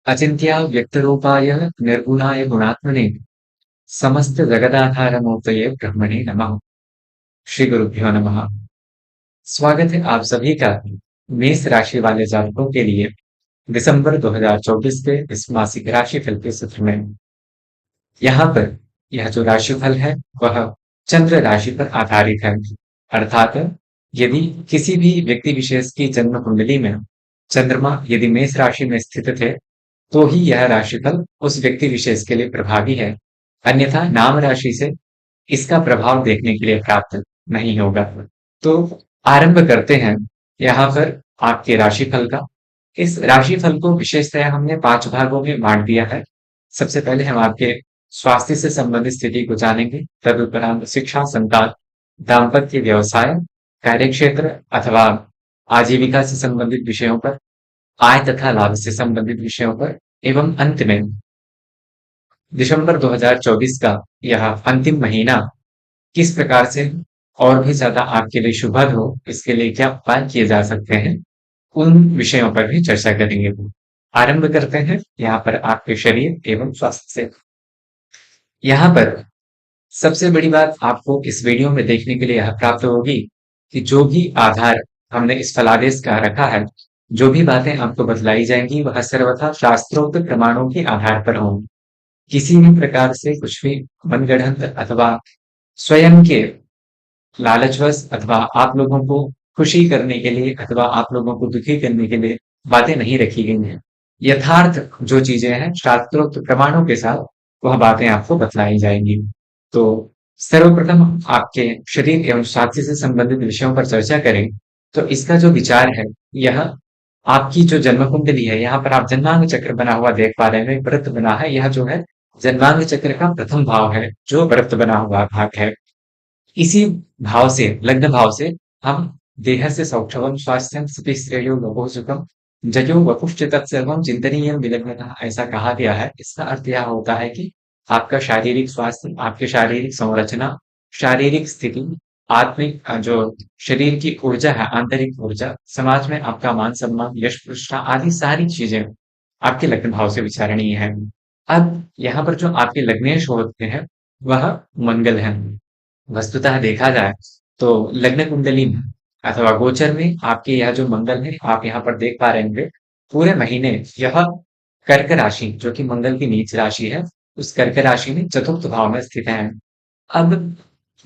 अचिन्त्या व्यक्तरूपाय निर्गुणाय गुणात्मने समस्त जगदाधारमूर्तये ब्रह्मणे नमः। श्री गुरुभ्यो नमः। स्वागत है आप सभी का मेष राशि वाले जातकों के लिए दिसंबर 2024 के इस मासिक राशिफल के सत्र में। यहाँ पर यह जो राशिफल है वह चंद्र राशि पर आधारित है, अर्थात यदि किसी भी व्यक्ति विशेष की जन्म कुंडली में चंद्रमा यदि मेष राशि में स्थित थे तो ही यह राशिफल उस व्यक्ति विशेष के लिए प्रभावी है, अन्यथा नाम राशि से इसका प्रभाव देखने के लिए प्राप्त नहीं होगा। तो आरंभ करते हैं यहाँ पर आपके राशिफल का। इस राशिफल को विशेषतः हमने 5 भागों में बांट दिया है। सबसे पहले हम आपके स्वास्थ्य से संबंधित स्थिति को जानेंगे, तदुपरांत शिक्षा, संतान, दाम्पत्य, व्यवसाय, कार्यक्षेत्र अथवा आजीविका से संबंधित विषयों पर, आय तथा लाभ से संबंधित विषयों पर, एवं अंत में दिसंबर 2024 का यह अंतिम महीना किस प्रकार से और भी ज्यादा आपके लिए शुभद हो, इसके लिए क्या उपाय किए जा सकते हैं, उन विषयों पर भी चर्चा करेंगे। आरंभ करते हैं यहाँ पर आपके शरीर एवं स्वास्थ्य से। यहाँ पर सबसे बड़ी बात आपको इस वीडियो में देखने के लिए यह प्राप्त होगी कि जो भी आधार हमने इस फलादेश का रखा है, जो भी बातें आपको बतलाई जाएंगी वह सर्वथा शास्त्रोक्त प्रमाणों के आधार पर होंगी। किसी भी प्रकार से कुछ भी मनगढ़ंत अथवा स्वयं के लालचवश अथवा आप लोगों को खुशी करने के लिए अथवा आप लोगों को दुखी करने के लिए बातें नहीं रखी गई हैं। यथार्थ जो चीजें हैं शास्त्रोक्त प्रमाणों के साथ वह बातें आपको बतलाई जाएंगी। तो सर्वप्रथम आपके शरीर एवं स्वास्थ्य से संबंधित विषयों पर चर्चा करें तो इसका जो विचार है यह आपकी जो जन्म कुंडली है, यहाँ पर आप जन्मांग चक्र बना हुआ देख पा रहे हैं, व्रत बना है। यह जो है जन्मांग चक्र का प्रथम भाव है, जो व्रत बना हुआ भाग है। इसी भाव से, लग्न भाव से हम देह से सौष्ठवम स्वास्थ्यम स्थिति श्रेयो वपो सुखम जयो वपुश्च तत्सर्वम चिंतनीयम विलग्नतः, ऐसा कहा गया है। इसका अर्थ यह होता है कि आपका शारीरिक स्वास्थ्य, आपकी शारीरिक संरचना, शारीरिक स्थिति, आत्मिक जो शरीर की ऊर्जा है, आंतरिक ऊर्जा, समाज में आपका मान सम्मान, यश प्रतिष्ठा आदि सारी चीजें आपके लग्न भाव से विचारणीय है। अब यहाँ पर जो आपके लग्नेश होते हैं वह मंगल है। वस्तुतः देखा जाए तो लग्न कुंडली में अथवा गोचर में आपके यह जो मंगल है, आप यहाँ पर देख पा रहे होंगे पूरे महीने यह कर्क राशि जो कि मंगल की नीच राशि है, उस कर्क राशि में चतुर्थ भाव में स्थित है। अब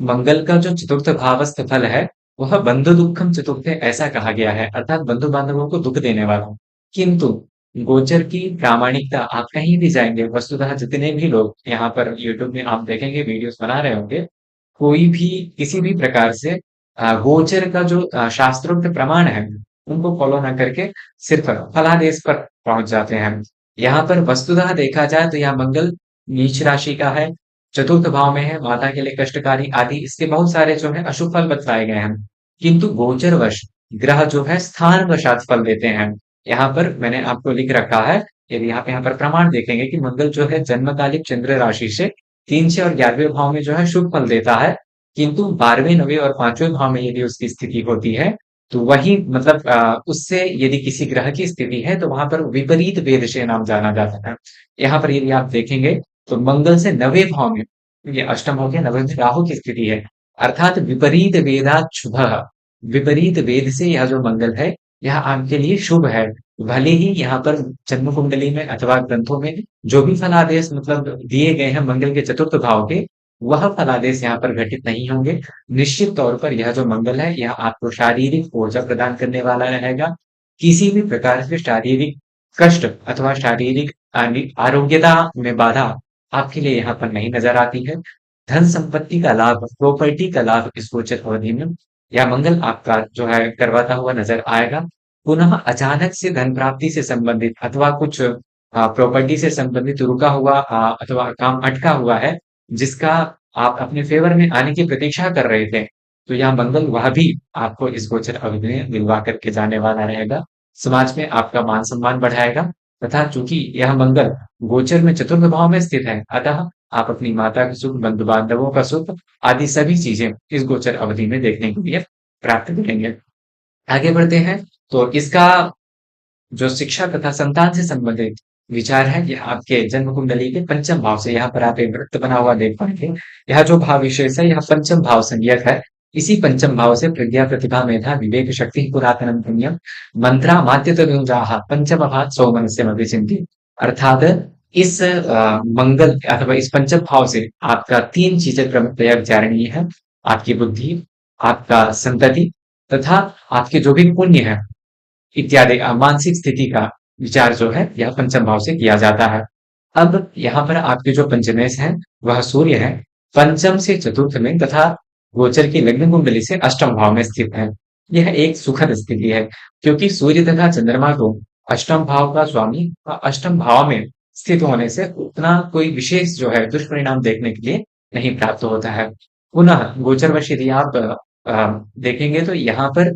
मंगल का जो चतुर्थ भावस्थ फल है वह बंधु दुखम चतुर्थ है, ऐसा कहा गया है, अर्थात बंधु बांधवों को दुख देने वाला। किंतु गोचर की प्रामाणिकता आप कहीं भी जाएंगे, वस्तुतः जितने भी लोग यहाँ पर यूट्यूब में आप देखेंगे वीडियोस बना रहे होंगे, कोई भी किसी भी प्रकार से गोचर का जो शास्त्रोक्त प्रमाण है उनको फॉलो ना करके सिर्फ फलादेश पर पहुंच जाते हैं। यहाँ पर वस्तुतः देखा जाए तो यह मंगल नीच राशि का है, चतुर्थ भाव में है, माता के लिए कष्टकारी आदि इसके बहुत सारे जो है अशुभ फल बतलाए गए हैं। किंतु गोचर वश ग्रह जो है स्थान वशात फल देते हैं। यहाँ पर मैंने आपको लिख रखा है, यदि आप यहाँ पर प्रमाण देखेंगे कि मंगल जो है जन्मकालिक चंद्र राशि से 3, 6 और 11वें भाव में जो है शुभ फल देता है, किंतु 12वें, 9वें और 5वें भाव में यदि उसकी स्थिति होती है तो वही मतलब उससे यदि किसी ग्रह की स्थिति है तो वहां पर विपरीत वेदशय नाम जाना जाता है। यहाँ पर यदि आप देखेंगे तो मंगल से 9वें भाव में, ये अष्टम हो गया, 9वें में राहु की स्थिति है, अर्थात विपरीत वेदात शुभ, विपरीत वेद से यह जो मंगल है यह आपके लिए शुभ है। भले ही यहाँ पर जन्म कुंडली में अथवा ग्रंथों में जो भी फलादेश मतलब दिए गए हैं मंगल के चतुर्थ भाव के, वह फलादेश यहाँ पर घटित नहीं होंगे। निश्चित तौर पर यह जो मंगल है यह आपको शारीरिक ऊर्जा प्रदान करने वाला रहेगा। किसी भी प्रकार से शारीरिक कष्ट अथवा शारीरिक आरोग्यता में बाधा आपके लिए यहाँ पर नहीं नजर आती है। धन संपत्ति का लाभ, प्रॉपर्टी का लाभ इस गोचर अवधि में या मंगल आपका जो है करवाता हुआ नजर आएगा। पुनः अचानक से धन प्राप्ति से संबंधित अथवा कुछ प्रॉपर्टी से संबंधित रुका हुआ अथवा काम अटका हुआ है जिसका आप अपने फेवर में आने की प्रतीक्षा कर रहे थे, तो यहाँ मंगल वह भी आपको इस गोचर अवधि में दिलवा करके जाने वाला रहेगा। समाज में आपका मान सम्मान बढ़ाएगा तथा चूंकि यह मंगल गोचर में चतुर्थ भाव में स्थित है, अतः आप अपनी माता का सुख, बंधु बांधवों का सुख आदि सभी चीजें इस गोचर अवधि में देखने के लिए प्राप्त करेंगे। आगे बढ़ते हैं तो इसका जो शिक्षा तथा संतान से संबंधित विचार है यह आपके जन्म कुंडली के पंचम भाव से। यहाँ पर आप एक वृत्त बना हुआ देख पाएंगे। यह जो भाव विशेष है यह पंचम भाव संज्ञक है। इसी पंचम भाव से प्रज्ञा प्रतिभा मेधा विवेक शक्ति पुरातनम पुण्यम मंत्रा मात्यतनुजाः पंचम भाव सौमनस्यम अभिचिंत्य। अर्थात इस मंगल अथवा इस पंचम भाव से आपका तीन चीजें क्रमतया विचारणीय है। आपकी बुद्धि, आपका संतति तथा आपके जो भी पुण्य है इत्यादि मानसिक स्थिति का विचार जो है यह पंचम भाव से किया जाता है। अब यहाँ पर आपके जो पंचमेश है वह सूर्य है, पंचम से चतुर्थ में तथा गोचर की लग्न कुंडली से अष्टम भाव में स्थित है। यह एक सुखद स्थिति है क्योंकि सूर्य तथा चंद्रमा को अष्टम भाव का स्वामी अष्टम भाव में स्थित होने से उतना कोई विशेष जो है दुष्परिणाम देखने के लिए नहीं प्राप्त होता है। पुनः गोचरवश यदि आप देखेंगे तो यहाँ पर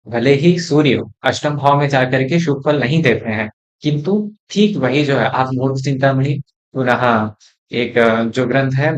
भले ही सूर्य अष्टम भाव में जाकर के शुभ फल नहीं देते हैं, किंतु ठीक वही जो है आप मूर्ख चिंतामणि पुनः एक जो ग्रंथ है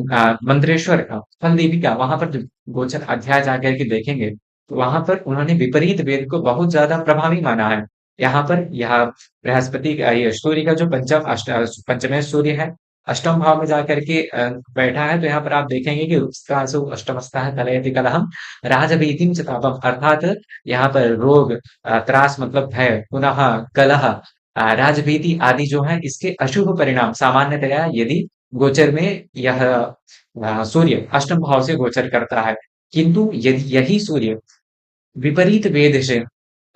मंत्रेश्वर का फल दीपिका, वहां पर गोचर अध्याय जाकर के देखेंगे तो वहां पर उन्होंने विपरीत वेद को बहुत ज्यादा प्रभावी माना है। यहाँ पर यह बृहस्पति का ये सूर्य का जो पंचमेश सूर्य है अष्टम भाव में जाकर के बैठा है, तो यहाँ पर आप देखेंगे कि उसका जो अष्टमस्था है कलयति कलहम राजभीतिम च तापम। अर्थात यहाँ पर रोग त्रास मतलब भय पुनः कलह राजभीति आदि जो है इसके अशुभ परिणाम सामान्यतया यदि गोचर में यह सूर्य अष्टम भाव से गोचर करता है, किंतु यदि यही सूर्य विपरीत वेद से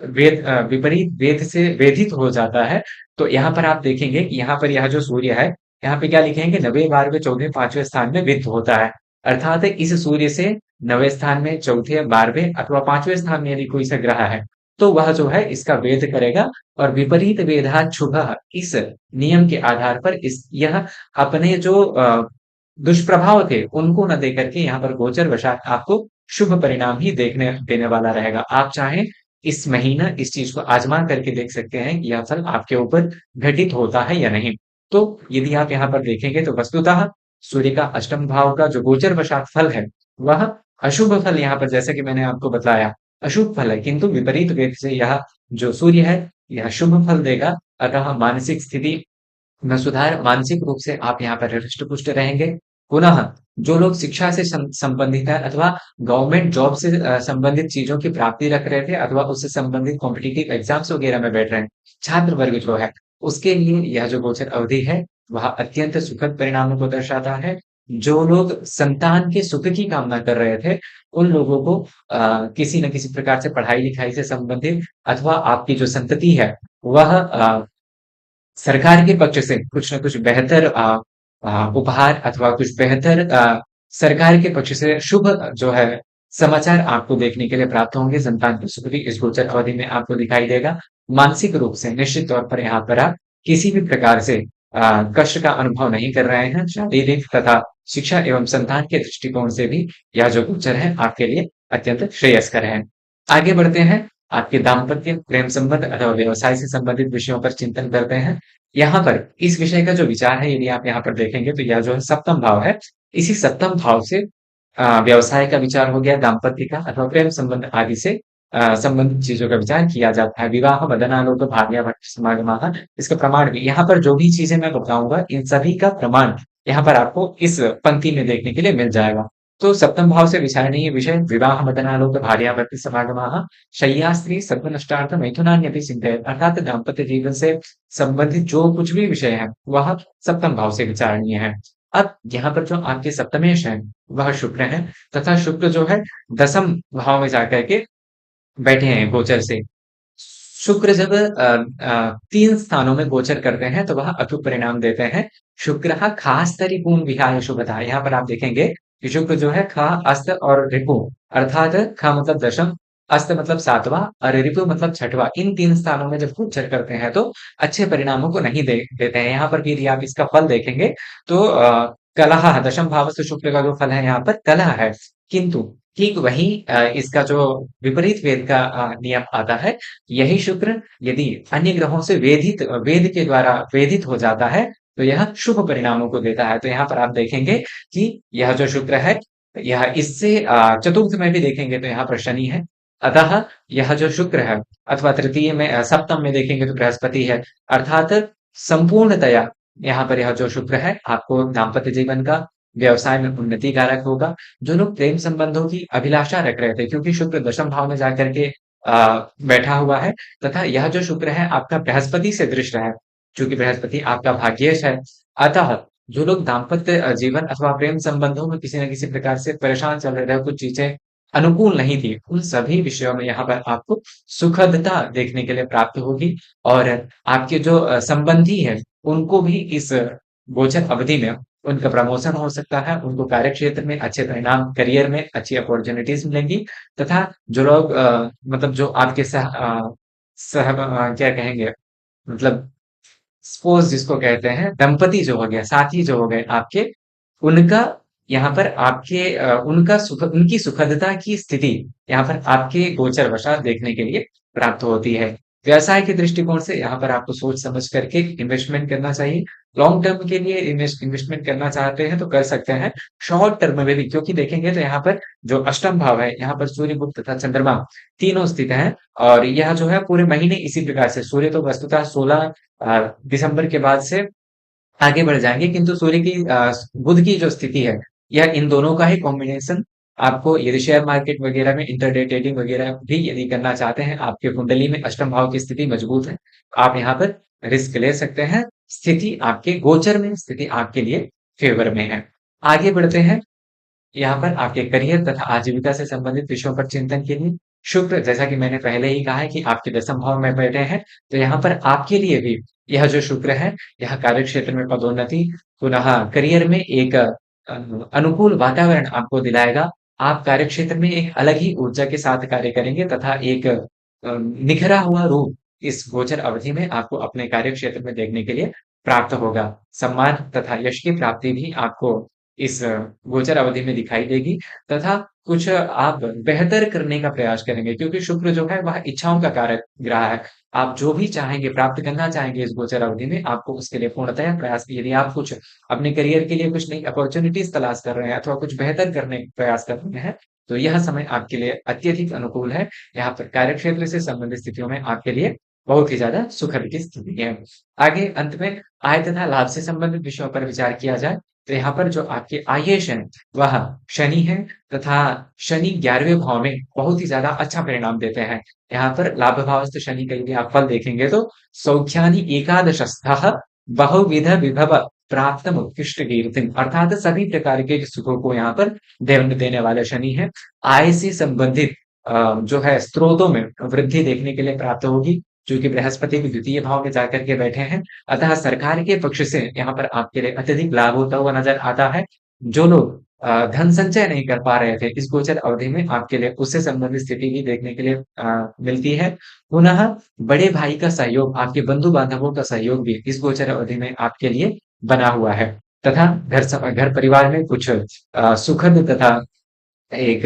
विपरीत वेद से वेधित हो जाता है तो यहाँ पर आप देखेंगे कि यहाँ पर यह जो सूर्य है यहाँ पे क्या लिखेंगे 90 12वें 14वें 5वें स्थान में वित्त होता है। अर्थात इस सूर्य से 9वें स्थान में, चौथे 12वें अथवा 5वें स्थान में यदि कोई सा ग्रह है तो वह जो है इसका वेद करेगा और विपरीत वेधा शुभ इस नियम के आधार पर इस यह अपने जो दुष्प्रभाव थे उनको न देकर के यहाँ पर गोचर वशात आपको शुभ परिणाम ही देखने देने वाला रहेगा। आप चाहें इस महीना इस चीज को आजमा करके देख सकते हैं कि यह फल आपके ऊपर घटित होता है या नहीं। तो यदि आप यहाँ पर देखेंगे तो वस्तुतः सूर्य का अष्टम भाव का जो गोचर वशात फल है वह अशुभ फल यहाँ पर जैसे कि मैंने आपको बताया अशुभ फल है, किंतु विपरीत वेग से यह जो सूर्य है यह शुभ फल देगा। अतः मानसिक स्थिति में सुधार, मानसिक रूप से आप यहाँ पर हृष्ट पुष्ट रहेंगे। पुनः जो लोग शिक्षा से संबंधित है अथवा गवर्नमेंट जॉब से संबंधित चीजों की प्राप्ति रख रहे थे अथवा उससे संबंधित कॉम्पिटिटिव एग्जाम्स वगैरह में बैठ रहे हैं छात्र वर्ग जो है उसके लिए यह जो गोचर अवधि है वह अत्यंत सुखद परिणामों को दर्शाता है। जो लोग संतान के सुख की कामना कर रहे थे उन लोगों को किसी न किसी प्रकार से पढ़ाई लिखाई से संबंधित अथवा आपकी जो संतति है वह सरकार के पक्ष से कुछ न कुछ बेहतर उपहार अथवा कुछ बेहतर सरकार के पक्ष से शुभ जो है समाचार आपको देखने के लिए प्राप्त होंगे। संतान की सुख भी इस गोचर अवधि में आपको दिखाई देगा। मानसिक रूप से निश्चित तौर पर यहाँ पर आप किसी भी प्रकार से कष्ट का अनुभव नहीं कर रहे हैं। शारीरिक तथा शिक्षा एवं संतान के दृष्टिकोण से भी यह जो गोचर है आपके लिए अत्यंत श्रेयस्कर है। आगे बढ़ते हैं, आपके दाम्पत्य प्रेम संबंध अथवा व्यवसाय से संबंधित विषयों पर चिंतन करते हैं। यहाँ पर इस विषय का जो विचार है यदि आप यहाँ पर देखेंगे तो यह जो है सप्तम भाव है, इसी सप्तम भाव से व्यवसाय का विचार हो गया, दाम्पत्य का अथवा प्रेम संबंध आदि से संबंधित चीजों का विचार किया जाता है। विवाह वदनालोक भाग्य समागम, इसका प्रमाण भी यहाँ पर जो भी चीजें मैं बताऊंगा इन सभी का प्रमाण यहाँ पर आपको इस पंक्ति में देखने के लिए मिल जाएगा। तो सप्तम भाव से विचारणीय विषय विवाह मदनालोक भार्याभर्तृ समागम शय्या स्त्री सर्वनष्टार्थ मैथुनान्यपि चिंतयेत्। अर्थात दाम्पत्य जीवन से संबंधित जो कुछ भी विषय है वह सप्तम भाव से विचारणीय है। अब यहाँ पर जो आपके सप्तमेश है वह शुक्र है तथा शुक्र जो है दसम भाव में जाकर के बैठे हैं गोचर से। शुक्र जब तीन स्थानों में गोचर करते हैं तो वह अशुभ परिणाम देते हैं। शुक्र खास तरीपूर्ण विहाय शुभता, यहाँ पर आप देखेंगे कि शुक्र जो है खा अस्त और रिपु, अर्थात खा मतलब दशम, अस्त मतलब सातवां और रिपु मतलब छठवां, इन तीन स्थानों में जब गोचर करते हैं तो अच्छे परिणामों को नहीं देते हैं। यहाँ पर भी यदि आप इसका फल देखेंगे तो कलह दशम भाव से शुक्र का जो फल है यहाँ पर कलह है, किंतु ठीक वही इसका जो विपरीत वेद का नियम आता है, यही शुक्र यदि अन्य ग्रहों से वेद के द्वारा वेदित हो जाता है तो यह शुभ परिणामों को देता है। तो यहाँ पर आप देखेंगे कि यह जो शुक्र है यह इससे चतुर्थ में भी देखेंगे तो यहाँ पर शनि है। अतः यह जो शुक्र है अथवा तृतीय में सप्तम में देखेंगे तो बृहस्पति है। अर्थात संपूर्णतया यहाँ पर यह जो शुक्र है आपको दाम्पत्य जीवन का, व्यवसाय में उन्नति कारक होगा। जो लोग प्रेम संबंधों की अभिलाषा रख रहे थे, क्योंकि शुक्र दशम भाव में जाकर के बैठा हुआ है, तथा यह जो शुक्र है आपका बृहस्पति से दृष्ट है, चूंकि बृहस्पति आपका भाग्येश है। अतः जो लोग दाम्पत्य जीवन अथवा प्रेम संबंधों में किसी न किसी प्रकार से परेशान चल रहे थे, कुछ चीजें अनुकूल नहीं थी, उन सभी विषयों में यहाँ पर आपको सुखदता देखने के लिए प्राप्त होगी। और आपके जो संबंधी है, उनको भी इस गोचर अवधि में उनका प्रमोशन हो सकता है, उनको कार्य क्षेत्र में अच्छे परिणाम, करियर में अच्छी अपॉर्चुनिटीज मिलेंगी। तथा जो लोग मतलब जो आपके क्या कहेंगे, मतलब स्पोर्स जिसको कहते हैं, दंपति जो हो गया, साथी जो हो गए आपके, उनका यहाँ पर आपके उनकी सुखदता की स्थिति यहाँ पर आपके गोचर वशात देखने के लिए प्राप्त होती है। व्यवसाय के दृष्टिकोण से यहाँ पर आपको सोच समझ करके इन्वेस्टमेंट करना चाहिए। लॉन्ग टर्म के लिए इन्वेस्टमेंट करना चाहते हैं तो कर सकते हैं, शॉर्ट टर्म में भी, क्योंकि देखेंगे तो यहाँ पर जो अष्टम भाव है, यहाँ पर सूर्य, बुध तथा चंद्रमा तीनों स्थित हैं। और यह जो है पूरे महीने इसी प्रकार से, सूर्य तो वस्तुतः 16 दिसंबर के बाद से आगे बढ़ जाएंगे, किंतु सूर्य की बुध की जो स्थिति है, यह इन दोनों का ही कॉम्बिनेशन आपको, यदि शेयर मार्केट वगैरह में इंटरडे ट्रेडिंग वगैरह भी यदि करना चाहते हैं, आपके कुंडली में अष्टम भाव की स्थिति मजबूत है, तो आप यहाँ पर रिस्क ले सकते हैं। स्थिति आपके गोचर में, स्थिति आपके लिए फेवर में है। आगे बढ़ते हैं। यहाँ पर आपके करियर तथा आजीविका से संबंधित विषयों पर चिंतन के लिए शुक्र, जैसा कि मैंने पहले ही कहा है कि आपके दसम भाव में बैठे हैं, तो यहाँ पर आपके लिए भी यह जो शुक्र है, यह कार्य क्षेत्र में पदोन्नति, पुनः करियर में एक अनुकूल वातावरण आपको दिलाएगा। आप कार्य क्षेत्र में एक अलग ही ऊर्जा के साथ कार्य करेंगे, तथा एक निखरा हुआ रूप इस गोचर अवधि में आपको अपने कार्य क्षेत्र में देखने के लिए प्राप्त होगा। सम्मान तथा यश की प्राप्ति भी आपको इस गोचर अवधि में दिखाई देगी, तथा कुछ आप बेहतर करने का प्रयास करेंगे, क्योंकि शुक्र जो है वह इच्छाओं का कारक ग्रह है। आप जो भी चाहेंगे, प्राप्त करना चाहेंगे इस गोचर अवधि में, आपको उसके लिए पूर्णतः प्रयास, यदि आप कुछ अपने करियर के लिए कुछ नई अपॉर्चुनिटीज तलाश कर रहे हैं अथवा कुछ बेहतर करने का प्रयास कर रहे हैं, तो यह समय आपके लिए अत्यधिक अनुकूल है। यहाँ पर कार्य क्षेत्र से संबंधित स्थितियों में आपके लिए बहुत ही ज्यादा सुखद की स्थिति है। आगे अंत में आय तथा लाभ से संबंधित विषयों पर विचार किया जाए, तो यहाँ पर जो आपके आयेश है वह शनि है, तथा शनि 11वें भाव में बहुत ही ज्यादा अच्छा परिणाम देते हैं। यहाँ पर लाभ भावस्थ शनि का यदि आप फल देखेंगे तो सौख्यानि एकादशस्थः बहुविध विभव प्राप्त उत्कृष्ट कीर्तिम, अर्थात सभी प्रकार के सुखों को यहाँ पर देने वाले शनि है। आय से संबंधित जो है स्रोतों में वृद्धि देखने के लिए प्राप्त होगी, क्योंकि बृहस्पति भी द्वितीय भाव में जाकर के बैठे हैं। अतः सरकार के पक्ष से यहाँ पर आपके लिए अत्यधिक लाभ होता हुआ नजर आता है। जो लोग धन संचय नहीं कर पा रहे थे इस गोचर अवधि में, आपके लिए उससे संबंधित स्थिति भी देखने के लिए मिलती है। पुनः बड़े भाई का सहयोग, आपके बंधु बांधवों का सहयोग भी इस गोचर अवधि में आपके लिए बना हुआ है, तथा घर परिवार में कुछ सुखद तथा एक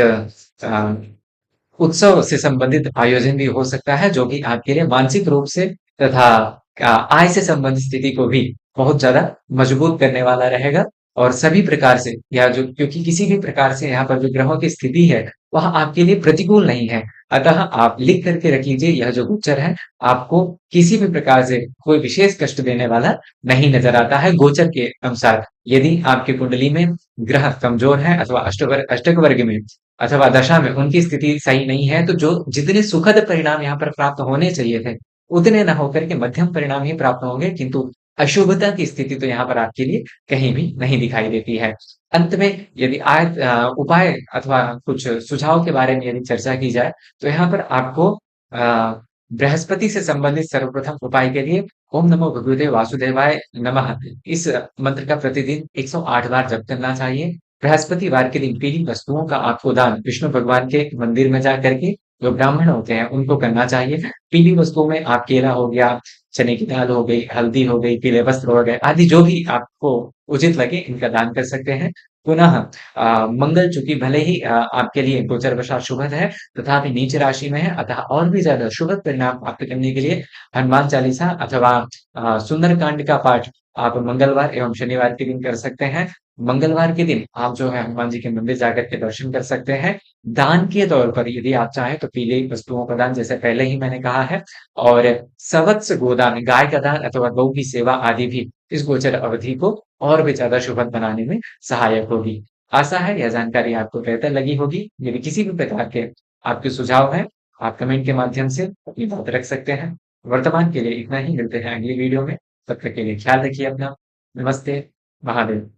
उत्सव से संबंधित आयोजन भी हो सकता है, जो कि आपके लिए मानसिक रूप से तथा आय से संबंधित स्थिति को भी बहुत ज्यादा मजबूत करने वाला रहेगा। और सभी प्रकार से, या जो, क्योंकि किसी भी प्रकार से यहाँ पर जो ग्रहों की स्थिति है वह आपके लिए प्रतिकूल नहीं है, अतः आप लिख करके रख लीजिए, यह जो गोचर है आपको किसी भी प्रकार से कोई विशेष कष्ट देने वाला नहीं नजर आता है गोचर के अनुसार। यदि आपकी कुंडली में ग्रह कमजोर है अथवा अष्टक वर्ग में अथवा दशा में उनकी स्थिति सही नहीं है, तो जो जितने सुखद परिणाम यहाँ पर प्राप्त होने चाहिए थे, उतने न होकर के मध्यम परिणाम ही प्राप्त होंगे, किंतु अशुभता की स्थिति तो यहाँ पर आपके लिए कहीं भी नहीं दिखाई देती है। अंत में यदि उपाय अथवा कुछ सुझाव के बारे में यदि चर्चा की जाए, तो यहाँ पर आपको बृहस्पति से संबंधित सर्वप्रथम उपाय के लिए ओम नमो भगवते वासुदेवाय नमः इस मंत्र का प्रतिदिन 108 बार जप करना चाहिए। बृहस्पतिवार के दिन पीली वस्तुओं का आपको दान विष्णु भगवान के मंदिर में जा करके, जो ब्राह्मण होते हैं उनको करना चाहिए। पीली वस्तुओं में आप केला हो गया, चने की दाल हो गई, हल्दी हो गई, पीले वस्त्र हो गए आदि, जो भी आपको उचित लगे इनका दान कर सकते हैं। पुनः मंगल चूंकि भले ही आपके लिए गोचर वशात शुभद है, तथापि नीच राशि में है, अतः और भी ज्यादा शुभद परिणाम प्राप्त करने के लिए हनुमान चालीसा अथवा सुंदरकांड का पाठ आप मंगलवार एवं शनिवार के दिन कर सकते हैं। मंगलवार के दिन आप जो है हनुमान जी के मंदिर जाकर के दर्शन कर सकते हैं। दान के तौर पर यदि आप चाहें तो पीली वस्तुओं का दान, जैसे पहले ही मैंने कहा है, और सवत्स गोदान, गाय का दान अथवा गौ की सेवा आदि भी इस गोचर अवधि को और भी ज्यादा शुभद बनाने में सहायक होगी। आशा है यह जानकारी आपको बेहतर लगी होगी। यदि किसी भी प्रकार के आपके सुझाव हैं, आप कमेंट के माध्यम से अपनी बात रख सकते हैं। वर्तमान के लिए इतना ही, मिलते हैं अगली वीडियो में। तब तक के लिए ख्याल रखिए अपना। नमस्ते, महादेव।